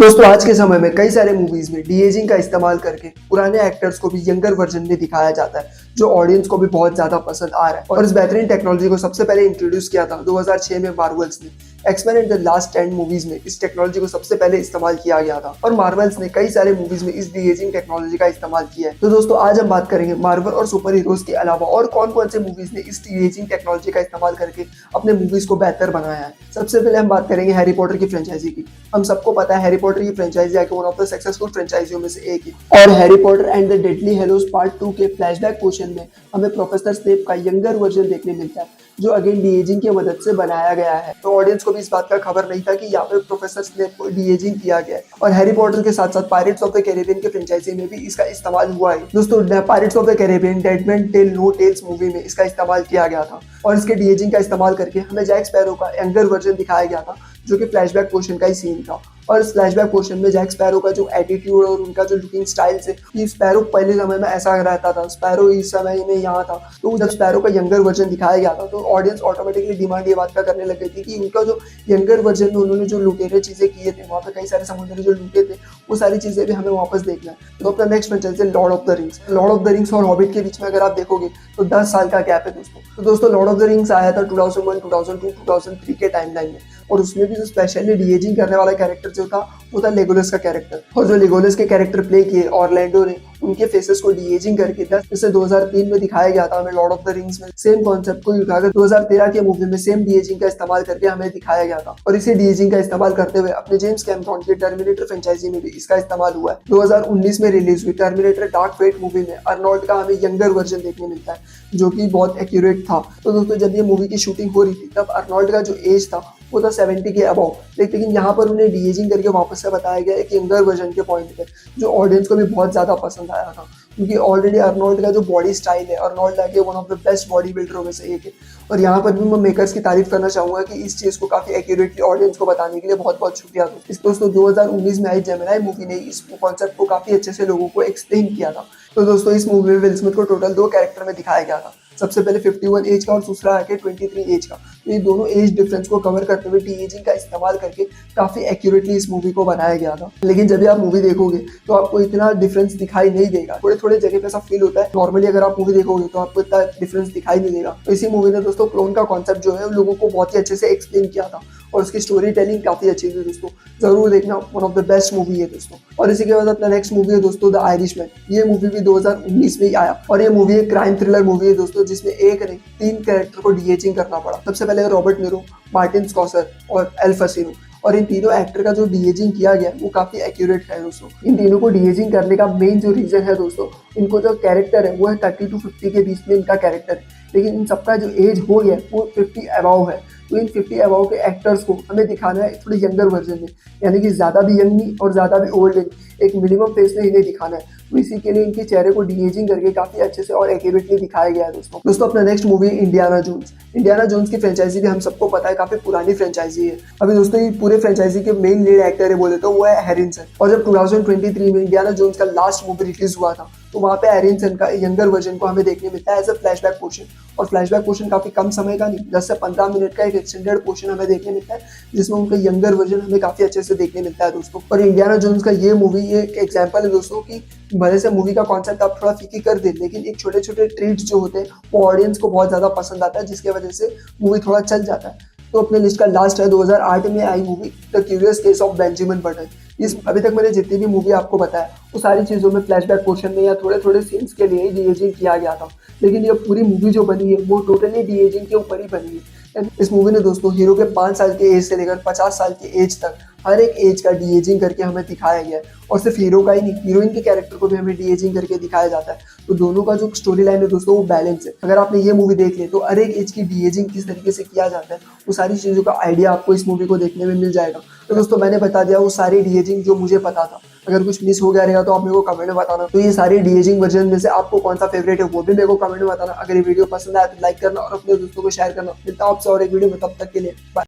दोस्तों आज के समय में कई सारे मूवीज में डी-एजिंग का इस्तेमाल करके पुराने एक्टर्स को भी यंगर वर्जन में दिखाया जाता है, जो ऑडियंस को भी बहुत ज्यादा पसंद आ रहा है। और इस बेहतरीन टेक्नोलॉजी को सबसे पहले इंट्रोड्यूस किया था 2006 में मार्वल्स ने। X Men and the last 10 movies में इस टेक्नोलॉजी को सबसे पहले इस्तेमाल किया गया था और मार्वल्स ने कई सारे मूवीज में इस डी-एजिंग टेक्नोलॉजी का इस्तेमाल किया है। तो दोस्तों आज हम बात करेंगे मार्वल और सुपर हीरोज के अलावा और कौन कौन से मूवीज ने इस डी-एजिंग टेक्नोलॉजी का इस्तेमाल करके अपने मूवीज को बेहतर बनाया है। सबसे पहले हम बात करेंगे हैरी पॉटर की फ्रेंचाइजी की। हम सबको पता है हैरी पॉटर की फ्रेंचाइजी आके वन ऑफ द सक्सेसफुल फ्रेंचाइजियों में से एक है और Harry Potter and the Deathly Hallows part 2 के फ्लैशबैक पोर्शन में हमें प्रोफेसर स्नेप का यंगर वर्जन देखने मिलता है, जो अगेन डी-एजिंग की मदद से बनाया गया है। तो ऑडियंस को भी इस बात का खबर नहीं था कि यहाँ पे प्रोफेसर स्नेप को डी-एजिंग किया गया है। और हैरी पॉटर के साथ साथ पायरेट्स ऑफ द कैरिबियन के फ्रेंचाइजी में भी इसका इस्तेमाल हुआ है। दोस्तों Pirates of the Caribbean Dead Men Tell No Tales movie में इसका इस्तेमाल किया गया था और इसके डी-एजिंग का इस्तेमाल करके हमें जैक स्पैरो का यंगर वर्जन दिखाया गया था, जो कि फ्लैशबैक पोर्शन का ही सीन था। और इस फ्लैशबैक पोर्शन में जैक स्पैरो का जो एटीट्यूड और उनका जो लुकिंग स्टाइल से कि स्पैरो पहले समय में ऐसा रहता था, स्पैरो इस समय में यहाँ था, तो जब स्पैरो का यंगर वर्जन दिखाया गया था तो ऑडियंस ऑटोमेटिकली डिमांड ये बात का करने लग गई थी कि उनका जो यंगर वर्जन में उन्होंने जो लुटेरे चीजें किए थे, वहाँ पे कई सारे समुद्र जो लूटे थे, वो सारी चीजें भी हमें वापस देखना है। तो अपना नेक्स्ट फ्रेंचाइजी है Lord of the rings. Lord of the rings और हॉबिट के बीच में अगर आप देखोगे तो 10 साल का गैप है दोस्तों। तो दोस्तों लॉर्ड ऑफ द रिंग्स आया था 2001, 2002, 2003 के टाइमलाइन में और उसमें भी जो स्पेशली डी-एजिंग करने वाला कैरेक्टर जो था वो था लेगोलस का कैरेक्टर। और जो लेगोलस के कैरेक्टर प्ले किए ऑरलैंडो ने, उनके फेसेस को डी-एजिंग करके 10 जैसे 2003 में दिखाया गया था हमें लॉर्ड ऑफ द रिंग्स में, सेम कॉन्सेप्ट को उठाकर 2013 के मूवी में सेम डी-एजिंग का इस्तेमाल करके हमें दिखाया गया था। और इसी डी-एजिंग का इस्तेमाल करते हुए अपने जेम्स कैमरॉन की टर्मिनेटर फ्रेंचाइजी में भी इसका इस्तेमाल हुआ है। 2019 में रिलीज हुई टर्मिनेटर डार्क फेट मूवी में अर्नोल्ड का हमें यंगर वर्जन देखने मिलता है, जो कि बहुत एक्यूरेट था। तो दोस्तों जब ये मूवी की शूटिंग हो रही थी तब अर्नोल्ड का जो एज था वो था 70 के अबव, लेकिन यहाँ पर उन्हें डी-एजिंग करके वापस से बताया गया एक यंगर वर्जन के पॉइंट पे, जो ऑडियंस को भी बहुत ज्यादा पसंद आया था। क्योंकि ऑलरेडी अर्नोल्ड का जो बॉडी स्टाइल है, अर्नोल्ड आगे one of the best body बिल्डरों में से एक है। और यहाँ पर भी मैं मेकर्स की तारीफ करना चाहूंगा कि इस चीज को काफी एक्यूरेटली ऑडियंस को बताने के लिए बहुत बहुत शुक्रिया दोस्तों। 2019 में आई जेमिनी मूवी ने इस कॉन्सेप्ट को काफी अच्छे से लोगों को एक्सप्लेन किया था। तो दोस्तों इस मूवी में विल स्मिथ को टोटल 2 कैरेक्टर में दिखाया गया था, सबसे पहले 51 एज का और दूसरा आके 23 एज का। तो ये दोनों एज डिफरेंस को कवर करते हुए डी-एजिंग का इस्तेमाल करके काफी एक्यूरेटली इस मूवी को बनाया गया था। लेकिन जब आप मूवी देखोगे तो आपको इतना डिफरेंस दिखाई नहीं देगा, थोड़े थोड़े जगह पे ऐसा फील होता है। नॉर्मली अगर आप मूवी देखोगे तो आपको इतना डिफरेंस दिखाई नहीं देगा। तो इसी मूवी ने दोस्तों क्लोन का कॉन्सेप्ट जो है लोगों को बहुत ही अच्छे से एक्सप्लेन किया था और उसकी स्टोरी टेलिंग काफी अच्छी थी दोस्तों। जरूर देखना, one of the best movie है दोस्तों। और इसी के बाद अपना नेक्स्ट मूवी है दोस्तों द आयरिशमैन। ये मूवी भी 2019 में ही आया और ये मूवी एक क्राइम थ्रिलर मूवी है दोस्तों, जिसमें एक नहीं 3 कैरेक्टर को डी-एजिंग करना पड़ा। सबसे पहले रॉबर्ट नीरो, मार्टिन स्कॉर्सेज़ और एल पचिनो। और इन तीनों एक्टर का जो डी-एजिंग किया गया वो काफी एक्यूरेट है दोस्तों। इन तीनों को डी-एजिंग करने का मेन जो रीजन है दोस्तों, इनको जो कैरेक्टर है वो है 30 to 50 के बीच में इनका कैरेक्टर है, लेकिन इन सबका जो एज हो गया वो 50 अबव है। तो इन 50 अबव के एक्टर्स को हमें दिखाना है थोड़े यंगर वर्जन में, यानी कि ज्यादा भी यंग नहीं और ज्यादा भी ओल्ड नहीं, एक मिनिमम फेस में इन्हें दिखाना है। तो इसी के लिए इनके चेहरे को डी-एजिंग करके काफी अच्छे से और एक्यूरेटली दिखाया गया है दोस्तों अपना नेक्स्ट मूवी है इंडियाना जोन्स। इंडियाना जोन्स की फ्रेंचाइजी भी हम सबको पता है काफी पुरानी फ्रेंचाइजी है। अभी दोस्तों ये पूरे फ्रेंचाइजी के मेन लीड एक्टर है बोले तो वो है हैरिसन। और जब 2023 में इंडियाना जोन्स का लास्ट मूवी रिलीज हुआ था तो वहाँ पे हैरिसन का यंगर वर्जन को हमें देखने मिलता है एज अ फ्लैशबैक पोर्शन। और फ्लैशबैक पोर्शन काफी कम समय का नहीं, 10 से 15 मिनट का एक एक्सटेंडेड पोर्शन हमें देखने मिलता है, जिसमें उनका यंगर वर्जन हमें काफी अच्छे से देखने मिलता है दोस्तों। और इंडियाना जोन्स का ये मूवी एक एग्जाम्पल है दोस्तों कि भले से मूवी का कॉन्सेप्ट आप थोड़ा फीकी कर दे, लेकिन एक छोटे छोटे ट्रीट्स जो होते हैं वो ऑडियंस को बहुत ज्यादा पसंद आता है, जिसकी वजह से मूवी थोड़ा चल जाता है। तो अपने लिस्ट का लास्ट है 2008 में आई movie the curious case of Benjamin Button. इस अभी तक मैंने जितनी भी मूवी आपको बताया वो सारी चीजों में फ्लैशबैक पोर्शन में या थोड़े थोड़े सीन्स के लिए ही डी-एजिंग किया गया था, लेकिन ये पूरी मूवी जो बनी है वो टोटली डी-एजिंग के ऊपर ही बनी है। इस मूवी ने दोस्तों हीरो के 5 साल के एज से लेकर 50 साल के एज तक हर एक एज का डी-एजिंग करके हमें दिखाया गया है। और सिर्फ हीरो का ही नहीं, हीरोइन के कैरेक्टर को भी हमें डी-एजिंग करके दिखाया जाता है। तो दोनों का जो स्टोरी लाइन है दोस्तों वो बैलेंस है। अगर आपने ये मूवी देख ली तो हर एक एज की डी-एजिंग किस तरीके से किया जाता है वो सारी चीजों का आइडिया आपको इस मूवी को देखने में मिल जाएगा। तो दोस्तों मैंने बता दिया वो सारी डी-एजिंग जो मुझे पता था। अगर कुछ मिस हो गया रहेगा तो आप मेरे को कमेंट में बताना। तो ये सारी डी-एजिंग वर्जन में से आपको कौन सा फेवरेट है वो भी मेरे को कमेंट में बताना। अगर ये वीडियो पसंद आया तो लाइक करना और अपने दोस्तों को शेयर करना। मिलता हूं आपसे और एक वीडियो में, तब तक के लिए बाय।